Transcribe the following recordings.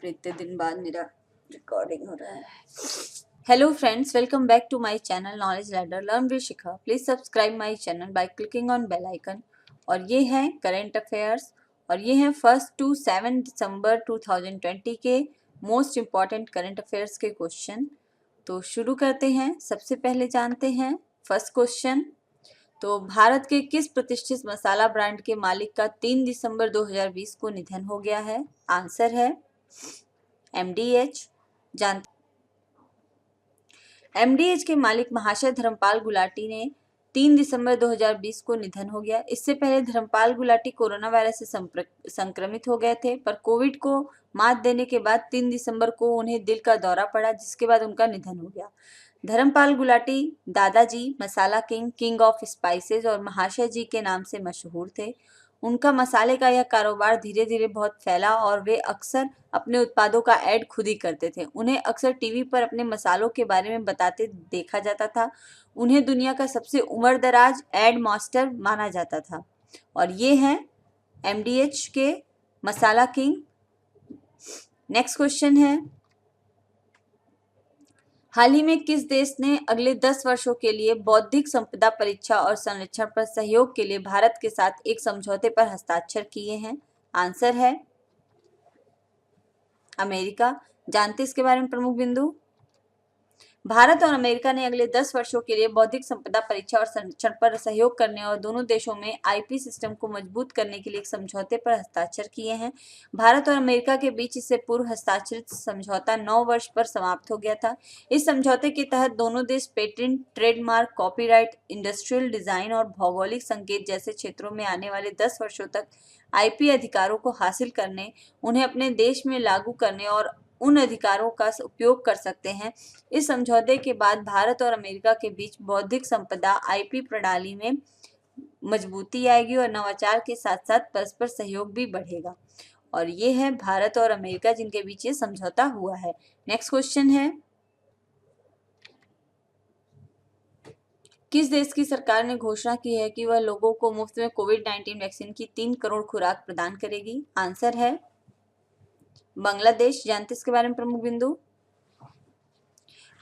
रे, इतने दिन बाद मेरा रिकॉर्डिंग हो रहा है। Hello friends, welcome back to my channel knowledge ladder learn with Shikha. Please subscribe my channel by clicking on bell icon. और ये हैं करंट अफेयर्स और ये हैं 1 to 7 दिसंबर 2020 के मोस्ट इम्पॉर्टेंट करंट अफेयर्स के क्वेश्चन। तो शुरू करते हैं। सबसे पहले जानते हैं फर्स्ट क्वेश्चन। तो भारत के किस प्रतिष्ठित मसाला ब्रांड के मालिक का 3 दिसंबर 2020 को निधन हो गया है? आंसर है एमडीएच। एमडीएच के मालिक महाशय धर्मपाल गुलाटी ने 3 दिसंबर 2020 को निधन हो गया। इससे पहले धर्मपाल गुलाटी कोरोना वायरस से संक्रमित हो गए थे, पर कोविड को मात देने के बाद 3 दिसंबर को उन्हें दिल का दौरा पड़ा, जिसके बाद उनका निधन हो गया। धर्मपाल गुलाटी दादाजी, मसाला किंग, किंग ऑफ स्पाइसेस और महाशय जी के नाम से मशहूर थे। उनका मसाले का यह कारोबार धीरे धीरे बहुत फैला और वे अक्सर अपने उत्पादों का ऐड खुद ही करते थे। उन्हें अक्सर टीवी पर अपने मसालों के बारे में बताते देखा जाता था। उन्हें दुनिया का सबसे उम्रदराज ऐड मास्टर माना जाता था। और ये हैं एमडीएच के मसाला किंग। नेक्स्ट क्वेश्चन है, हाल ही में किस देश ने अगले 10 वर्षों के लिए बौद्धिक संपदा परीक्षा और संरक्षण पर सहयोग के लिए भारत के साथ एक समझौते पर हस्ताक्षर किए हैं? आंसर है अमेरिका। जानते इसके बारे में प्रमुख बिंदु। भारत और अमेरिका ने अगले 10 वर्षों के लिए बौद्धिक संपदा परीक्षा और संरक्षण पर सहयोग करने और दोनों देशों में आईपी सिस्टम को मजबूत करने के लिए एक समझौते पर हस्ताक्षर किए हैं। भारत और अमेरिका के बीच इससे पूर्व हस्ताक्षरित समझौता 9 वर्ष पर समाप्त हो गया था। इस समझौते के तहत दोनों देश patent, trademark, copyright, industrial design और भौगोलिक संकेत जैसे क्षेत्रों में आने वाले 10 वर्षों तक आईपी अधिकारों को हासिल करने, उन्हें अपने देश में लागू करने और उन अधिकारों का उपयोग कर सकते हैं। इस समझौते के बाद भारत और अमेरिका के बीच बौद्धिक संपदा आईपी प्रणाली में मजबूती आएगी और नवाचार के साथ साथ परस्पर सहयोग भी बढ़ेगा। और ये है भारत और अमेरिका जिनके बीच ये समझौता हुआ है। नेक्स्ट क्वेश्चन है, किस देश की सरकार ने घोषणा की है कि वह लोगों को मुफ्त में कोविड-19 वैक्सीन की 3 करोड़ खुराक प्रदान करेगी? आंसर है बांग्लादेश। जानते इसके बारे में प्रमुख बिंदु।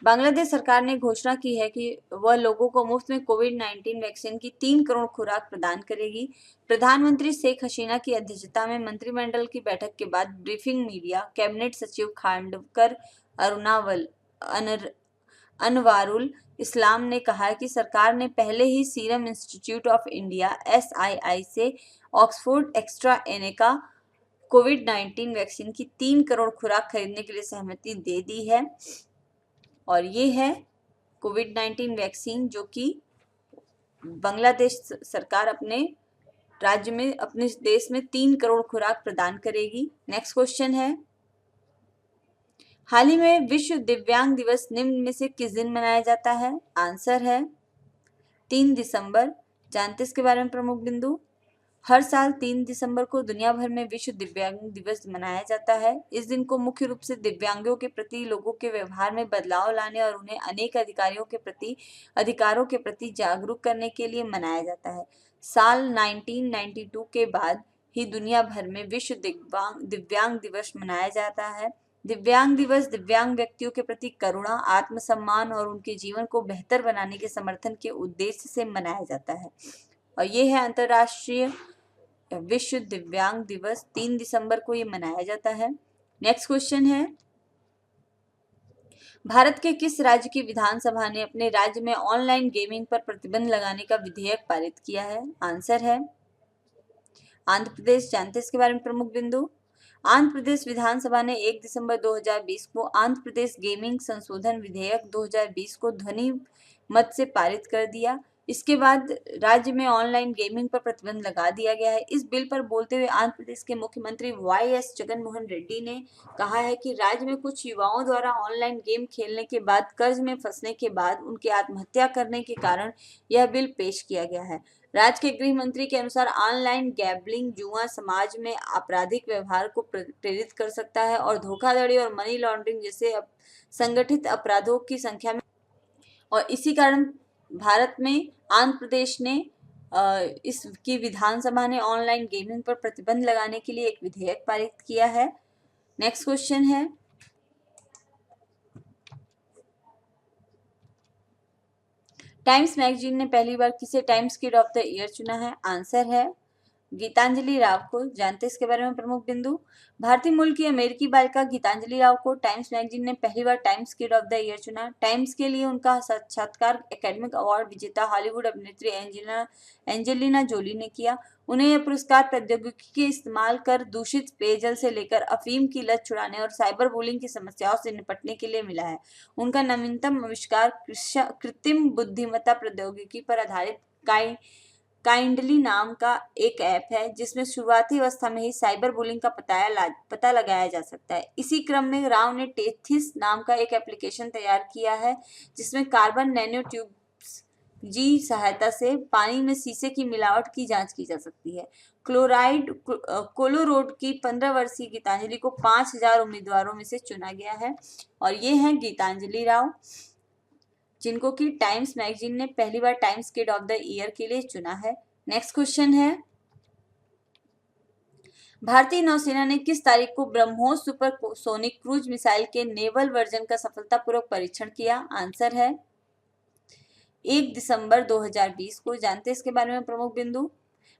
बांग्लादेश सरकार ने घोषणा की है कि वह लोगों को मुफ्त में कोविड-19 वैक्सीन की 3 करोड़ खुराक प्रदान करेगी। प्रधानमंत्री शेख हसीना की अध्यक्षता में मंत्रिमंडल की बैठक के बाद ब्रीफिंग मीडिया, कैबिनेट सचिव खांडकर अनवारुल इस्लाम ने कहा कि सरकार ने पहले ही Serum Institute of India SII से ऑक्सफोर्ड एस्ट्राजेनेका कोविड-19 वैक्सीन की 3 करोड़ खुराक खरीदने के लिए सहमति दे दी है। और ये है कोविड-19 वैक्सीन जो कि बांग्लादेश सरकार अपने राज्य में, अपने देश में 3 करोड़ खुराक प्रदान करेगी। नेक्स्ट क्वेश्चन है, हाल ही में विश्व दिव्यांग दिवस निम्न में से किस दिन मनाया जाता है? आंसर है 3 दिसंबर। जानते इसके बारे में प्रमुख बिंदु। हर साल 3 दिसंबर को दुनिया भर में विश्व दिव्यांग दिवस मनाया जाता है। इस दिन को मुख्य रूप से दिव्यांगों के प्रति लोगों के व्यवहार में बदलाव लाने और उन्हें अनेक अधिकारों के प्रति जागरूक करने के लिए मनाया जाता है। साल 1992 के बाद ही दुनिया भर में विश्व दिव्यांग दिवस मनाया जाता है। दिव्यांग दिवस दिव्यांग व्यक्तियों के प्रति करुणा, आत्मसम्मान और उनके जीवन को बेहतर बनाने के समर्थन के उद्देश्य से मनाया जाता है। और ये है अंतर्राष्ट्रीय विश्व दिव्यांग दिवस। 3 दिसंबर को ये मनाया जाता है। नेक्स्ट क्वेश्चन है, भारत के किस राज्य की विधानसभा ने अपने राज्य में ऑनलाइन गेमिंग पर प्रतिबंध लगाने का विधेयक पारित किया है? आंसर है आंध्र प्रदेश। जानते इसके बारे में प्रमुख बिंदु। आंध्र प्रदेश विधानसभा ने 1 दिसंबर 2020 को आंध्र प्रदेश गेमिंग संशोधन विधेयक 2020 को ध्वनि मत से पारित कर दिया। इसके बाद राज्य में ऑनलाइन गेमिंग पर प्रतिबंध लगा दिया गया है। इस बिल पर बोलते हुए आंध्र प्रदेश के मुख्यमंत्री YS जगनमोहन रेड्डी ने कहा है कि राज्य में कुछ युवाओं द्वारा ऑनलाइन गेम खेलने के बाद कर्ज में फंसने के बाद उनके आत्महत्या करने के कारण यह बिल पेश किया गया है। राज्य के गृह मंत्री के अनुसार ऑनलाइन गैम्बलिंग, जुआ समाज में आपराधिक व्यवहार को प्रेरित कर सकता है और धोखाधड़ी और मनी लॉन्ड्रिंग जैसे संगठित अपराधों की संख्या में, और इसी कारण भारत में आंध्र प्रदेश ने इसकी विधानसभा ने ऑनलाइन गेमिंग पर प्रतिबंध लगाने के लिए एक विधेयक पारित किया है। नेक्स्ट क्वेश्चन है, टाइम्स मैगजीन ने पहली बार किसे times kid of the year चुना है? आंसर है गीतांजलि राव को। जानते हैं इसके बारे में प्रमुख बिंदु। भारतीय मूल की अमेरिकी बालिका गीतांजलि राव को टाइम्स मैगजीन ने पहली बार Times kid of the year चुना। टाइम्स के लिए उनका साक्षात्कार एकेडमिक अवार्ड विजेता हॉलीवुड अभिनेत्री एंजेलिना जोली ने किया। उन्हें यह पुरस्कार प्रौद्योगिकी के इस्तेमाल कर दूषित पेयजल से लेकर अफीम की लत छुड़ाने और साइबर बुलिंग की समस्याओं से निपटने के लिए मिला है। उनका नवीनतम आविष्कार कृत्रिम बुद्धिमत्ता प्रौद्योगिकी पर आधारित काइंडली नाम का एक ऐप है, जिसमें शुरुआती अवस्था में ही साइबर बुलिंग का पता लगाया जा सकता है। इसी क्रम में राव ने टेथिस नाम का एक एप्लीकेशन तैयार किया है, जिसमें कार्बन नैनो ट्यूब्स जी सहायता से पानी में शीशे की मिलावट की जांच की जा सकती है। कोलोरोड की 15 वर्षीय गीतांजलि को 5000 उम्मीदवारों में से चुना गया है, और ये हैं गीतांजलि राव, जिनको कि टाइम्स मैगजीन ने पहली बार Times kid of the year के लिए चुना है। नेक्स्ट क्वेश्चन है, भारतीय नौसेना ने किस तारीख को ब्रह्मोस सुपरसोनिक क्रूज मिसाइल के नेवल वर्जन का सफलतापूर्वक परीक्षण किया? आंसर है 1 दिसंबर 2020 को। जानते हैं इसके बारे में प्रमुख बिंदु।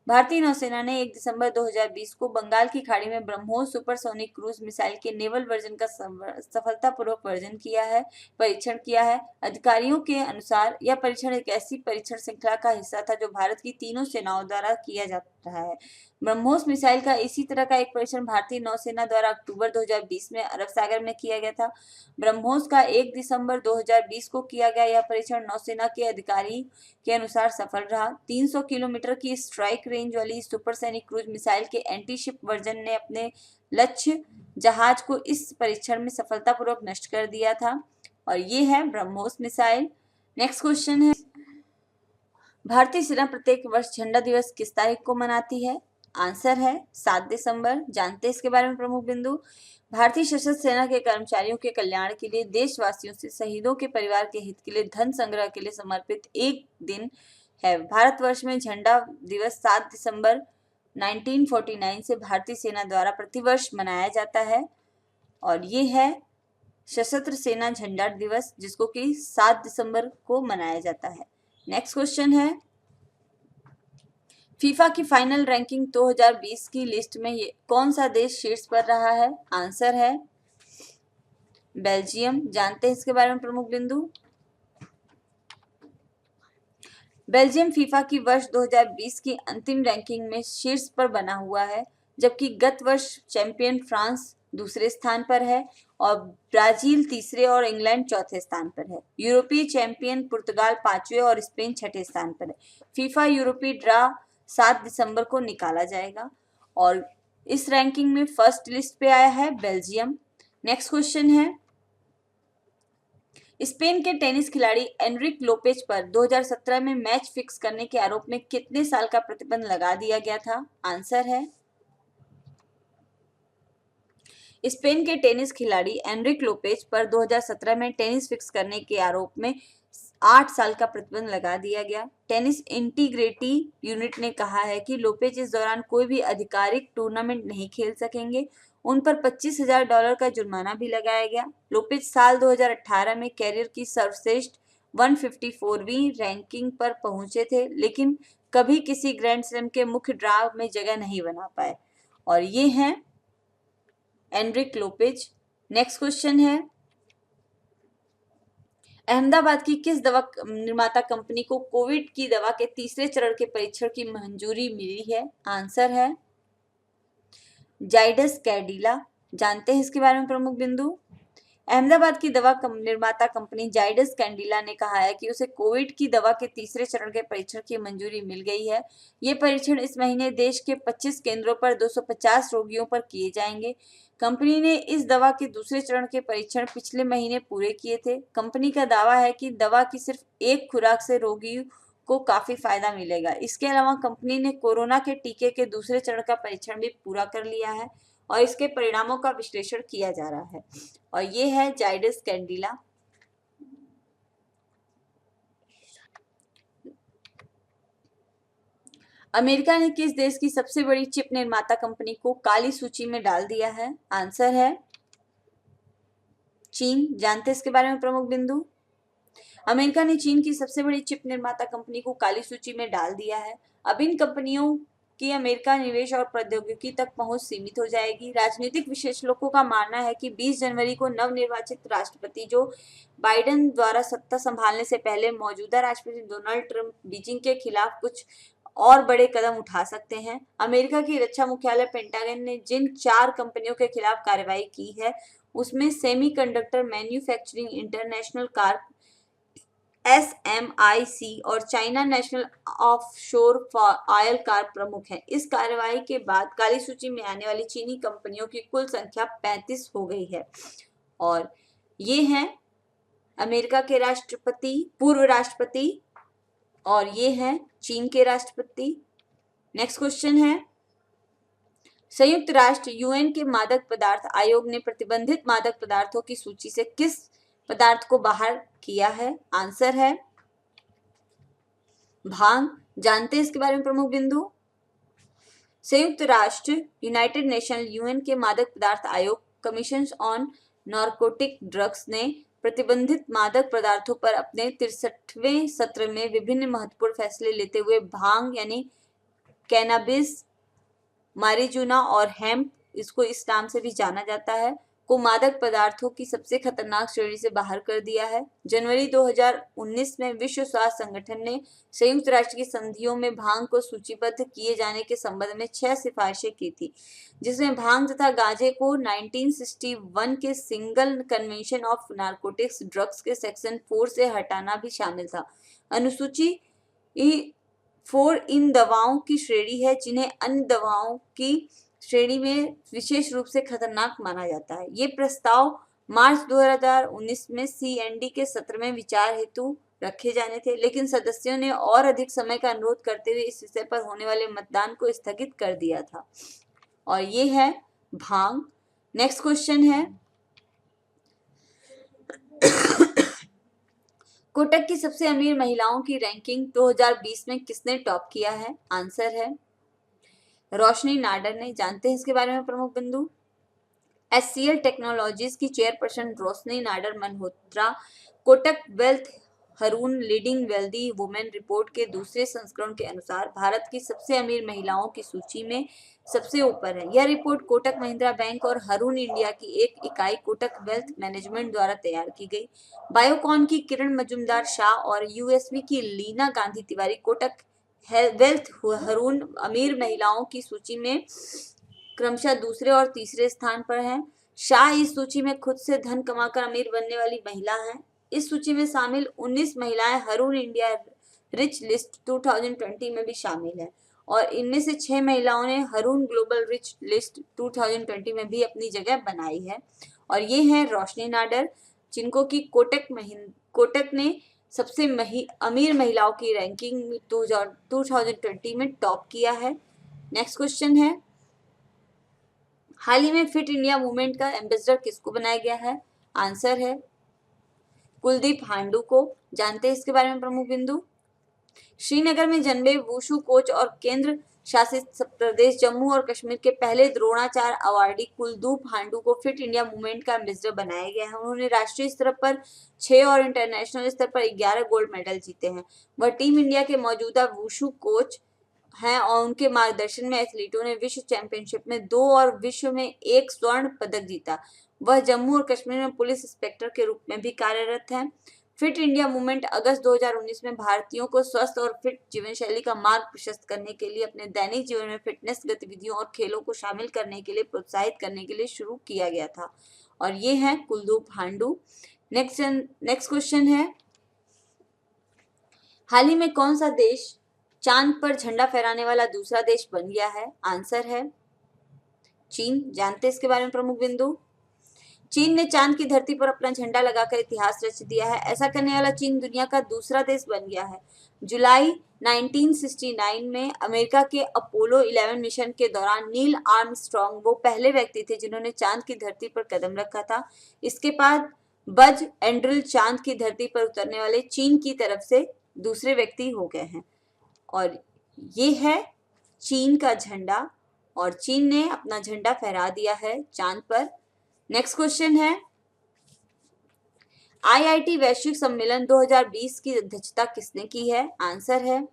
भारतीय नौसेना ने 1 दिसंबर 2020 को बंगाल की खाड़ी में ब्रह्मोस सुपरसोनिक क्रूज मिसाइल के नेवल वर्जन का सफलतापूर्वक परीक्षण किया है। अधिकारियों के अनुसार यह परीक्षण एक ऐसी परीक्षण श्रृंखला का हिस्सा था जो भारत की तीनों सेनाओं द्वारा किया जा रहा है। ब्रह्मोस मिसाइल का इसी तरह का एक परीक्षण भारतीय नौसेना द्वारा अक्टूबर 2020 में अरब सागर में किया गया था। ब्रह्मोस का 1 दिसंबर 2020 को किया गया यह परीक्षण नौसेना के अधिकारी के अनुसार सफल रहा। 300 किलोमीटर की स्ट्राइक रेंज वाली सुपरसोनिक क्रूज मिसाइल के एंटी शिप वर्जन ने अपने लक्ष्य जहाज को इस परीक्षण में सफलतापूर्वक नष्ट कर दिया था, और ये है ब्रह्मोस मिसाइल। नेक्स्ट क्वेश्चन है, भारतीय सेना प्रत्येक वर्ष झंडा दिवस किस तारीख को मनाती है? आंसर है 7 दिसंबर। जानते हैं इसके बारे में प्रमुख बिंदु। भारतीय सशस्त्र सेना के कर्मचारियों के कल्याण के लिए देशवासियों से शहीदों के परिवार के हित के लिए धन संग्रह के लिए समर्पित एक दिन है। भारतवर्ष में झंडा दिवस 7 दिसंबर 1949 से भारतीय सेना द्वारा प्रतिवर्ष मनाया जाता है, और ये है सशस्त्र सेना झंडा दिवस, जिसको कि 7 दिसंबर को मनाया जाता है। नेक्स्ट क्वेश्चन है, फीफा की फाइनल रैंकिंग 2020 की लिस्ट में ये कौन सा देश शीर्ष पर रहा है? आंसर है बेल्जियम। जानते हैं इसके बारे में प्रमुख बिंदु। बेल्जियम फीफा की वर्ष 2020 की अंतिम रैंकिंग में शीर्ष पर बना हुआ है, जबकि गत वर्ष चैंपियन फ्रांस दूसरे स्थान पर है और ब्राजील तीसरे और इंग्लैंड चौथे स्थान पर है। यूरोपीय चैंपियन पुर्तगाल पांचवें और स्पेन छठे स्थान पर है। फीफा यूरोपीय ड्रा 7 दिसंबर को निकाला जाएगा, और इस रैंकिंग में फर्स्ट लिस्ट पे आया है बेल्जियम। नेक्स्ट क्वेश्चन है, स्पेन के टेनिस खिलाड़ी एनरिक लोपेज पर 2017 में मैच फिक्स करने के आरोप में कितने साल का प्रतिबंध लगा दिया गया था? आंसर है, स्पेन के टेनिस खिलाड़ी एनरिक लोपेज पर 2017 में टेनिस फिक्स करने के आरोप में 8 साल का प्रतिबंध लगा दिया गया। टेनिस इंटीग्रिटी यूनिट ने कहा है कि लोपेज इस दौरान कोई भी आधिकारिक टूर्नामेंट नहीं खेल सकेंगे। उन पर $25,000 का जुर्माना भी लगाया गया। लोपेज साल 2018 में कैरियर की सर्वश्रेष्ठ 154वीं रैंकिंग पर पहुंचे थे, लेकिन कभी किसी ग्रैंड स्लैम के मुख्य ड्रा में जगह नहीं बना पाए, और ये हैं एनरिक लोपेज। नेक्स्ट क्वेश्चन है, अहमदाबाद की किस दवा निर्माता कंपनी को कोविड की दवा के तीसरे चरण के परीक्षण की मंजूरी मिली है? आंसर है जाइडस कैडिला। जानते हैं इसके बारे में प्रमुख बिंदु। अहमदाबाद की दवा निर्माता कंपनी जाइडस कैडिला ने कहा है कि उसे कोविड की दवा के तीसरे चरण के परीक्षण की मंजूरी मिल गई है। ये परीक्षण इस महीने देश के 25 केंद्रों पर 250 रोगियों पर किए जाएंगे। कंपनी ने इस दवा के दूसरे चरण के परीक्षण पिछले महीने पूरे किए थे। कंपनी का दावा है कि दवा की सिर्फ एक खुराक से रोगी को काफी फायदा मिलेगा। इसके अलावा कंपनी ने कोरोना के टीके के दूसरे चरण का परीक्षण भी पूरा कर लिया है, और इसके परिणामों का विश्लेषण किया जा रहा है, और ये है जाइडस कैडिला। अमेरिका ने किस देश की सबसे बड़ी चिप निर्माता कंपनी को काली सूची में डाल दिया है? आंसर है चीन, जानते हैं इसके बारे में प्रमुख बिंदु। अमेरिका ने चीन की सबसे बड़ी चिप निर्माता कंपनी को काली सूची में डाल दिया है। अब इन कंपनियों की अमेरिका निवेश और प्रौद्योगिकी तक पहुंच सीमित हो जाएगी। राजनीतिक विशेषज्ञों का मानना है कि 20 जनवरी को नवनिर्वाचित राष्ट्रपति जो बाइडेन द्वारा सत्ता संभालने से पहले मौजूदा राष्ट्रपति डोनाल्ड ट्रंप बीजिंग के खिलाफ कुछ और बड़े कदम उठा सकते हैं। अमेरिका की रक्षा मुख्यालय पेंटागन ने जिन 4 कंपनियों के खिलाफ कार्रवाई की है उसमें semiconductor manufacturing international car SMIC और China national offshore oil car प्रमुख हैं। इस कार्रवाई के बाद काली सूची में आने वाली चीनी कंपनियों की कुल संख्या 35 हो गई है और ये हैं अमेरिका के राष्ट्रपति, पूर्व राष्ट्रपति, और ये हैं चीन के राष्ट्रपति। नेक्स्ट क्वेश्चन है, संयुक्त राष्ट्र यूएन के मादक पदार्थ आयोग ने प्रतिबंधित मादक पदार्थों की सूची से किस पदार्थ को बाहर किया है? आंसर है भांग। जानते हैं इसके बारे में प्रमुख बिंदु। संयुक्त राष्ट्र यूनाइटेड नेशन यूएन के मादक पदार्थ आयोग कमीशन ऑन नारकोटिक ड्रग्स ने प्रतिबंधित मादक पदार्थों पर अपने 63वें सत्र में विभिन्न महत्वपूर्ण फैसले लेते हुए भांग यानी कैनाबिस, मारिजुना और हेम्प, इसको इस नाम से भी जाना जाता है, को मादक पदार्थों की सबसे खतरनाक श्रेणी से बाहर कर दिया है। जनवरी 2019 में विश्व स्वास्थ्य संगठन ने संयुक्त राष्ट्र की संधियों में भांग को सूचीबद्ध किए जाने के संबंध में 6 सिफारिशें की थी, जिसमें भांग तथा गांजे को 1961 के single convention of narcotics drugs के सेक्शन 4 से हटाना भी शामिल था। अनुसूची 4 इन दवाओं की श्रेणी है जिन्हें अन्य दवाओं की श्रेणी में विशेष रूप से खतरनाक माना जाता है। ये प्रस्ताव मार्च 2019 में CND के सत्र में विचार हेतु रखे जाने थे, लेकिन सदस्यों ने और अधिक समय का अनुरोध करते हुए इस विषय पर होने वाले मतदान को स्थगित कर दिया था और ये है भांग। नेक्स्ट क्वेश्चन है, कोटक की सबसे अमीर महिलाओं की रैंकिंग 2020 में किसने टॉप किया है? आंसर है रोशनी नाडर ने। जानते हैं इसके बारे में प्रमुख बिंदु। HCL टेक्नोलॉजीज की chairperson Roshni Nadar Malhotra Kotak wealth Hurun leading wealthy women report के दूसरे संस्करण के अनुसार भारत की सबसे अमीर महिलाओं की सूची में सबसे ऊपर है। यह रिपोर्ट कोटक महिंद्रा बैंक और हरून इंडिया की एक इकाई कोटक वेल्थ मैनेजमेंट द्वारा तैयार की गई। बायोकॉन की किरण मजुमदार शाह और USV की लीना गांधी तिवारी कोटक वेल्थ हरून अमीर महिलाओं की सूची में क्रमशः दूसरे और तीसरे स्थान पर हैं। शाह इस सूची में खुद से धन कमाकर अमीर बनने वाली महिला हैं। इस सूची में शामिल 19 महिलाएं हरून इंडिया रिच लिस्ट 2020 में भी शामिल हैं और इनमें से 6 महिलाओं ने हरून ग्लोबल रिच लिस्ट 2020 में भी अपनी जगह बनाई है और ये हैं रोशनी नाडर, जिनको की कोटक ने सबसे अमीर महिलाओं की रैंकिंग 2020 में टॉप किया है। नेक्स्ट क्वेश्चन है, हाल ही में फिट इंडिया मूवमेंट का एम्बेसडर किसको बनाया गया है? आंसर है कुलदीप हांडू को। जानते हैं इसके बारे में प्रमुख बिंदु। श्रीनगर में जन्मे वुशु कोच और केंद्र शासित प्रदेश जम्मू और कश्मीर के पहले द्रोणाचार्य अवार्डी कुलदीप हांडू को फिट इंडिया मूवमेंट का एम्बेसडर बनाया गया है। उन्होंने राष्ट्रीय स्तर पर 6 और इंटरनेशनल स्तर पर 11 गोल्ड मेडल जीते हैं। वह टीम इंडिया के मौजूदा वुशु कोच हैं और उनके मार्गदर्शन में एथलीटों ने विश्व चैंपियनशिप में 2 और विश्व में 1 स्वर्ण पदक जीता। वह जम्मू और कश्मीर में पुलिस इंस्पेक्टर के रूप में भी कार्यरत हैं। फिट इंडिया मूवमेंट अगस्त 2019 में भारतीयों को स्वस्थ और फिट जीवन शैली का मार्ग प्रशस्त करने के लिए अपने दैनिक जीवन में फिटनेस गतिविधियों और खेलों को शामिल करने के लिए प्रोत्साहित करने के लिए शुरू किया गया था और ये हैं कुलदीप हांडू। नेक्स्ट क्वेश्चन है, हाल ही में कौन सा देश चांद पर झंडा फहराने वाला दूसरा देश बन गया है? आंसर है चीन। जानते हैं इसके बारे में प्रमुख बिंदु। चीन ने चांद की धरती पर अपना झंडा लगाकर इतिहास रच दिया है। ऐसा करने वाला चीन दुनिया का दूसरा देश बन गया है। जुलाई 1969 में अमेरिका के अपोलो 11 मिशन के दौरान नील आर्मस्ट्रॉन्ग वो पहले व्यक्ति थे जिन्होंने चांद की धरती पर कदम रखा था। इसके बाद बज एंड्रिल चांद की धरती पर उतरने वाले चीन की तरफ से दूसरे व्यक्ति हो गए हैं और ये है चीन का झंडा और चीन ने अपना झंडा फहरा दिया है चांद पर। नेक्स्ट क्वेश्चन है, IIT वैश्विक सम्मेलन 2020 की अध्यक्षता किसने की है? आंसर है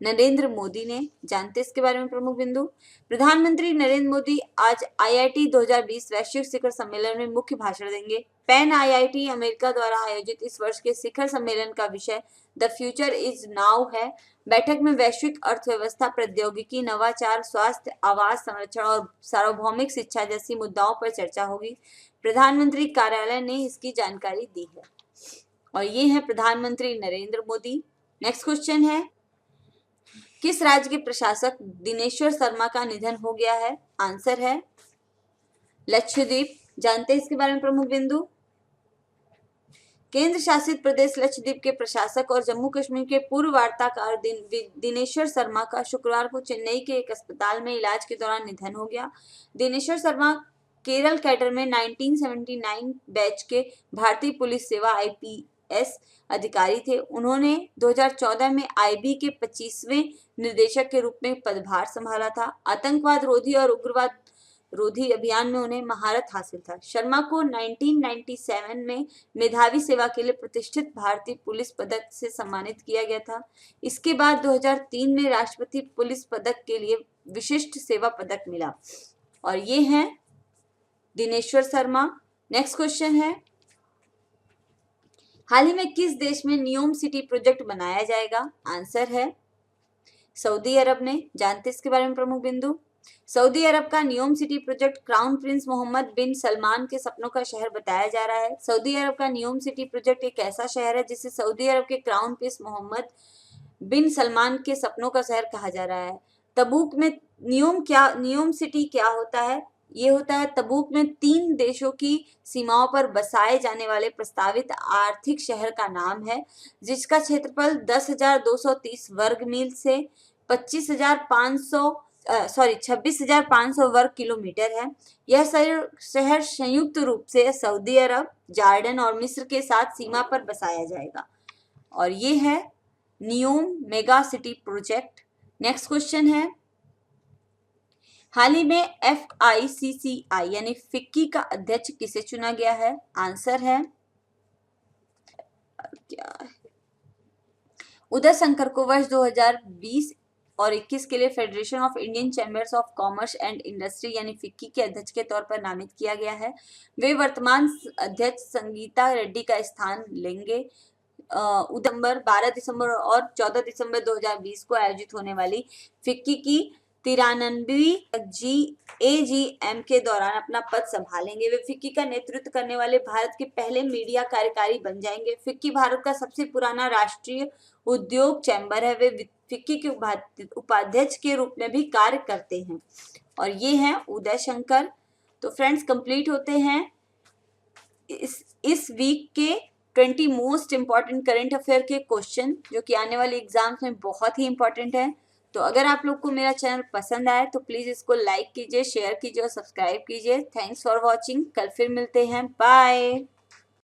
नरेंद्र मोदी ने। जानते इसके बारे में प्रमुख बिंदु। प्रधानमंत्री नरेंद्र मोदी आज IIT 2020 वैश्विक शिखर सम्मेलन में मुख्य भाषण देंगे। पैन IIT अमेरिका द्वारा आयोजित इस वर्ष के शिखर सम्मेलन का विषय द फ्यूचर इज नाउ है। बैठक में वैश्विक अर्थव्यवस्था, प्रौद्योगिकी, नवाचार, स्वास्थ्य, आवास, संरक्षण और सार्वभौमिक शिक्षा जैसी मुद्दाओं पर चर्चा होगी। प्रधानमंत्री कार्यालय ने इसकी जानकारी दी है। और ये है प्रधानमंत्री नरेंद्र मोदी। नेक्स्ट क्वेश्चन है, किस राज्य के प्रशासक दिनेश्वर शर्मा का निधन हो गया है? आंसर है लक्षद्वीप। जानते हैं इसके बारे में प्रमुख बिंदु। केंद्र शासित प्रदेश लक्षद्वीप के प्रशासक और जम्मू कश्मीर के पूर्व वार्ताकार दिनेश्वर शर्मा का शुक्रवार को चेन्नई के एक अस्पताल में इलाज के दौरान निधन हो गया। दिनेश्वर शर्मा केरल कैडर में 1979 बैच के भारतीय पुलिस सेवा IPS अधिकारी थे। उन्होंने 2014 में IB के 25वें निर्देशक के रूप में पदभार संभाला था। आतंकवाद रोधी और उग्रवाद रोधी अभियान में उन्हें महारत हासिल था। शर्मा को 1997 में मेधावी सेवा के लिए प्रतिष्ठित भारतीय पुलिस पदक से सम्मानित किया गया था। इसके बाद 2003 में राष्ट्रपति पुलिस पदक के लिए विशिष्ट सेवा पदक मिला। और ये हैं दिनेश्वर शर्मा। नेक्स्ट क्वेश्चन है, हाल ही में किस देश में नियोम सिटी प्रोजेक्ट बनाया जाएगा? आंसर है सऊदी अरब ने। जानते इसके बारे में प्रमुख बिंदु। सऊदी अरब का Neom city project crown prince Mohammed bin Salman के सपनों का शहर बताया जा रहा है। सऊदी अरब का नियोम सिटी प्रोजेक्ट एक ऐसा शहर है जिसे सऊदी अरब के crown prince Mohammed bin Salman के सपनों का शहर कहा जा रहा है। तबूक में नियोम सिटी क्या होता है? ये होता है तबूक में 3 देशों की सीमाओं पर बसाए जाने वाले प्रस्तावित आर्थिक शहर का नाम है, जिसका क्षेत्रफल 10,230 वर्ग मील से 26,500 वर्ग किलोमीटर है। यह शहर संयुक्त रूप से सऊदी अरब, जॉर्डन और मिस्र के साथ सीमा पर बसाया जाएगा। और ये है NEOM mega city project. Next question है, हाल ही में FICCI यानी फिक्की का अध्यक्ष किसे चुना गया है? आंसर है क्या है, उदय शंकर को वर्ष 2020 और 21 के लिए federation of Indian chambers of commerce and industry यानी फिक्की के अध्यक्ष के तौर पर नामित किया गया है। वे वर्तमान अध्यक्ष संगीता रेड्डी का स्थान लेंगे। 12 दिसंबर और 14 दिसंबर 2020 को आयोजित होने वाली फिक्की की 93वीं AGM के दौरान अपना पद संभालेंगे। वे फिक्की का नेतृत्व करने वाले भारत के पहले मीडिया कार्यकारी बन जाएंगे। फिक्की भारत का सबसे पुराना राष्ट्रीय उद्योग चैम्बर है। वे फिक्की के उपाध्यक्ष के रूप में भी कार्य करते हैं। और ये हैं उदय शंकर। तो फ्रेंड्स, कंप्लीट होते हैं इस वीक के 20 मोस्ट इंपॉर्टेंट करंट अफेयर के क्वेश्चन, जो कि आने वाले एग्जाम्स में बहुत ही इंपॉर्टेंट है। तो अगर आप लोग को मेरा चैनल पसंद आए तो प्लीज़ इसको लाइक कीजिए, शेयर कीजिए और सब्सक्राइब कीजिए। Thanks for watching. कल फिर मिलते हैं। बाय।